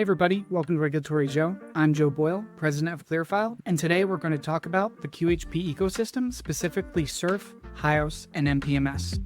Hey everybody, welcome to Regulatory Joe. I'm Joe Boyle, president of ClearFile, and today we're going to talk about the QHP ecosystem, specifically SERFF, HIOS, and MPMS.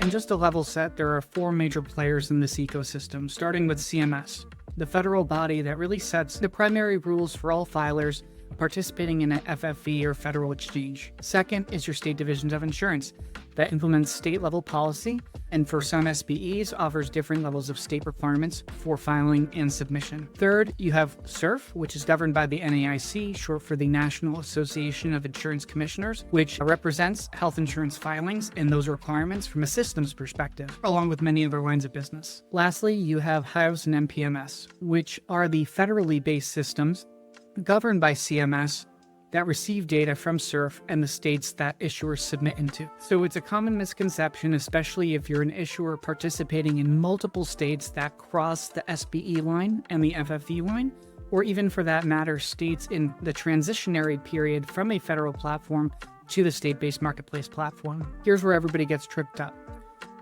And just to level set, there are four major players in this ecosystem, starting with CMS, the federal body that really sets the primary rules for all filers participating in an FFE or federal exchange. Second is your state divisions of insurance that implements state-level policy, and for some SBEs offers different levels of state requirements for filing and submission. Third, you have SERFF, which is governed by the NAIC, short for the National Association of Insurance Commissioners, which represents health insurance filings and those requirements from a systems perspective, along with many other lines of business. Lastly, you have HIOS and MPMS, which are the federally based systems governed by CMS that receive data from SERFF and the states that issuers submit into. So it's a common misconception, especially if you're an issuer participating in multiple states that cross the SBE line and the FFE line, or even for that matter, states in the transitionary period from a federal platform to the state-based marketplace platform. Here's where everybody gets tripped up.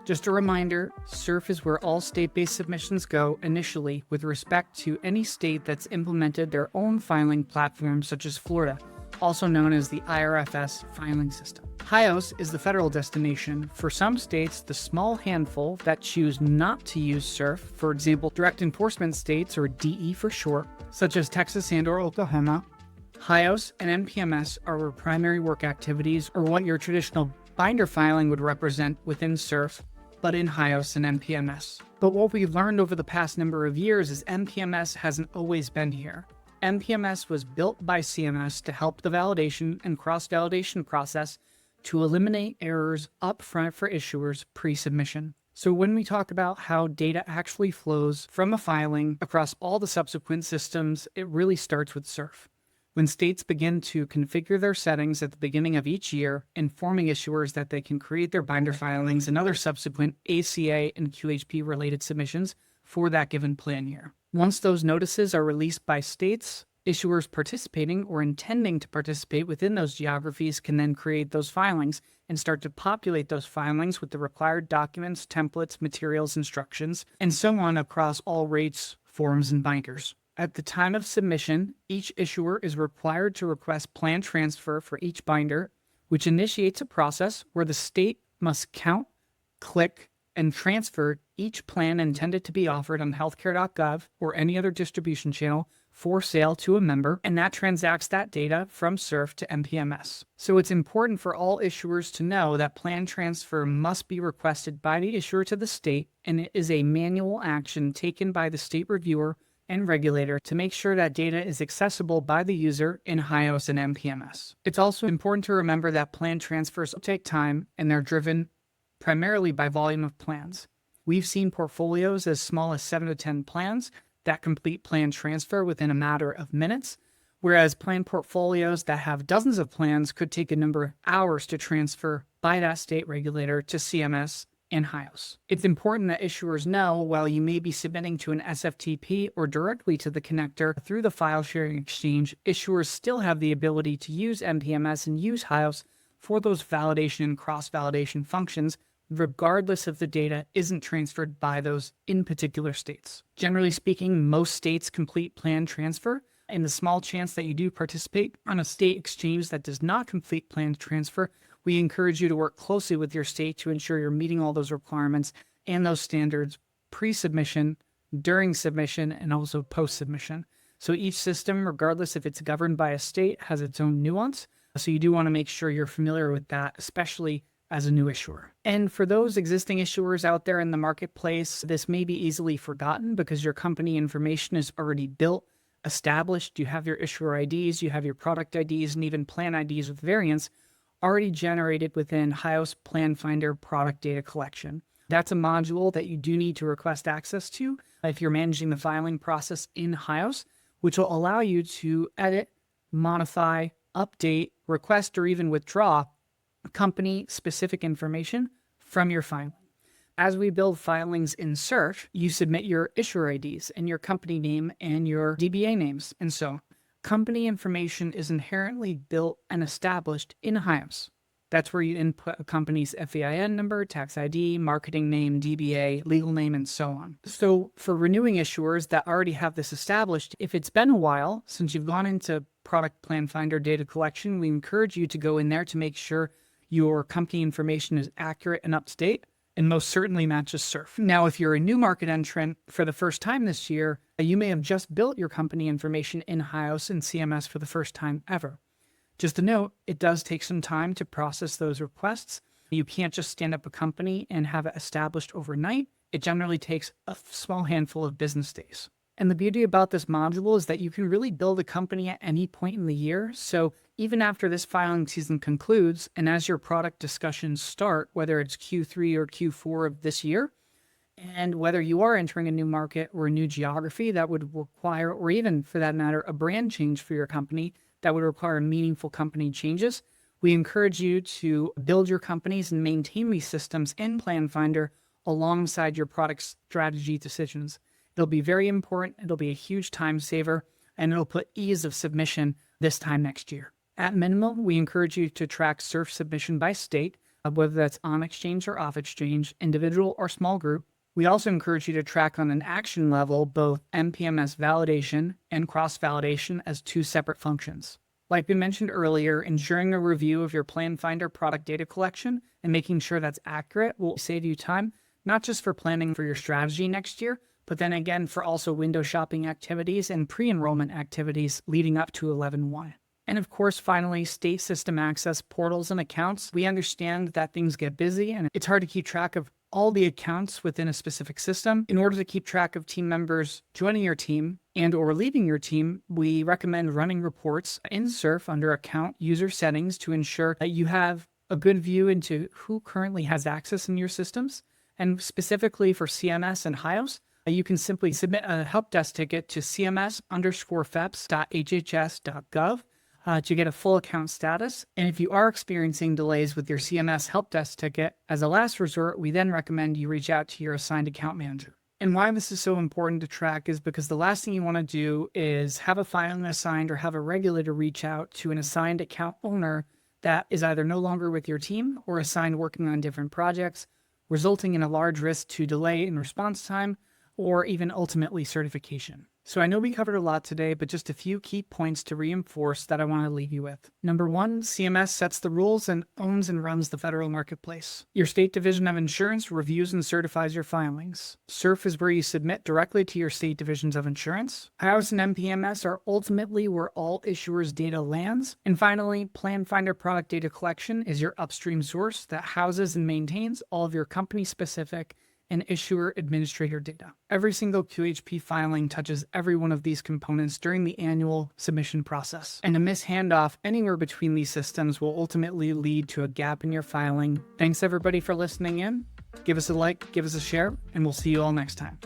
Just a reminder, SERFF is where all state-based submissions go initially with respect to any state that's implemented their own filing platform, such as Florida, also known as the IRFS filing system. HIOS is the federal destination. For some states, the small handful that choose not to use SERFF, for example, direct enforcement states, or DE for short, such as Texas and/or Oklahoma, HIOS and MPMS are where primary work activities, or what your traditional binder filing would represent within SERFF, but in HIOS and MPMS. But what we've learned over the past number of years is MPMS hasn't always been here. MPMS was built by CMS to help the validation and cross-validation process to eliminate errors upfront for issuers pre-submission. So when we talk about how data actually flows from a filing across all the subsequent systems, it really starts with SERFF. When states begin to configure their settings at the beginning of each year, informing issuers that they can create their binder filings and other subsequent ACA and QHP related submissions for that given plan year. Once those notices are released by states, issuers participating or intending to participate within those geographies can then create those filings and start to populate those filings with the required documents, templates, materials, instructions, and so on across all rates, forms, and binders. At the time of submission, each issuer is required to request plan transfer for each binder, which initiates a process where the state must count, click, and transfer each plan intended to be offered on healthcare.gov or any other distribution channel for sale to a member, and that transacts that data from SERFF to MPMS. So it's important for all issuers to know that plan transfer must be requested by the issuer to the state, and it is a manual action taken by the state reviewer and regulator to make sure that data is accessible by the user in HIOS and MPMS. It's also important to remember that plan transfers take time, and they're driven primarily by volume of plans. We've seen portfolios as small as 7 to 10 plans that complete plan transfer within a matter of minutes, whereas plan portfolios that have dozens of plans could take a number of hours to transfer by that state regulator to CMS and HIOS. It's important that issuers know while you may be submitting to an SFTP or directly to the connector through the file sharing exchange, issuers still have the ability to use MPMS and use HIOS for those validation and cross-validation functions, regardless if the data isn't transferred by those in particular states. Generally speaking, most states complete plan transfer. In the small chance that you do participate on a state exchange that does not complete plan transfer, we encourage you to work closely with your state to ensure you're meeting all those requirements and those standards pre-submission, during submission, and also post-submission. So each system, regardless if it's governed by a state, has its own nuance. So you do want to make sure you're familiar with that, especially as a new issuer. And for those existing issuers out there in the marketplace, this may be easily forgotten because your company information is already built, established. You have your issuer IDs, you have your product IDs, and even plan IDs with variants already generated within HIOS Plan Finder product data collection. That's a module that you do need to request access to if you're managing the filing process in HIOS, which will allow you to edit, modify, update, request, or even withdraw company-specific information from your filing. As we build filings in SERFF, you submit your issuer IDs and your company name and your DBA names. And so company information is inherently built and established in HIOS. That's where you input a company's FEIN number, tax ID, marketing name, DBA, legal name, and so on. So for renewing issuers that already have this established, if it's been a while since you've gone into Product Plan Finder data collection, we encourage you to go in there to make sure your company information is accurate and up to date, and most certainly matches SERFF. Now, if you're a new market entrant for the first time this year, you may have just built your company information in HIOS and CMS for the first time ever. Just a note, it does take some time to process those requests. You can't just stand up a company and have it established overnight. It generally takes a small handful of business days. And the beauty about this module is that you can really build a company at any point in the year. So even after this filing season concludes, and as your product discussions start, whether it's Q3 or Q4 of this year, and whether you are entering a new market or a new geography that would require, or even for that matter, a brand change for your company that would require meaningful company changes, we encourage you to build your companies and maintain these systems in Plan Finder alongside your product strategy decisions. It'll be very important, it'll be a huge time saver, and it'll put ease of submission this time next year. At minimum, we encourage you to track SERFF submission by state, whether that's on exchange or off exchange, individual or small group. We also encourage you to track on an action level both MPMS validation and cross-validation as two separate functions. Like we mentioned earlier, ensuring a review of your Plan Finder product data collection and making sure that's accurate will save you time, not just for planning for your strategy next year, but then again for also window shopping activities and pre-enrollment activities leading up to 11/1. And of course, finally, state system access portals and accounts. We understand that things get busy and it's hard to keep track of all the accounts within a specific system. In order to keep track of team members joining your team and or leaving your team, we recommend running reports in SERFF under account user settings to ensure that you have a good view into who currently has access in your systems. And specifically for CMS and HIOS, you can simply submit a help desk ticket to cms_feps.hhs.gov to get a full account status. And if you are experiencing delays with your CMS help desk ticket, as a last resort, we then recommend you reach out to your assigned account manager. And why this is so important to track is because the last thing you want to do is have a filing assigned or have a regulator reach out to an assigned account owner that is either no longer with your team or assigned working on different projects, resulting in a large risk to delay in response time or even ultimately certification. So I know we covered a lot today, but just a few key points to reinforce that I want to leave you with. Number one, CMS sets the rules and owns and runs the federal marketplace. Your state division of insurance reviews and certifies your filings. SERFF is where you submit directly to your state divisions of insurance. HIOS and MPMS are ultimately where all issuers' data lands. And finally, Plan Finder product data collection is your upstream source that houses and maintains all of your company-specific and issuer administrator data. Every single QHP filing touches every one of these components during the annual submission process. And a miss handoff anywhere between these systems will ultimately lead to a gap in your filing. Thanks everybody for listening in. Give us a like, give us a share, and we'll see you all next time.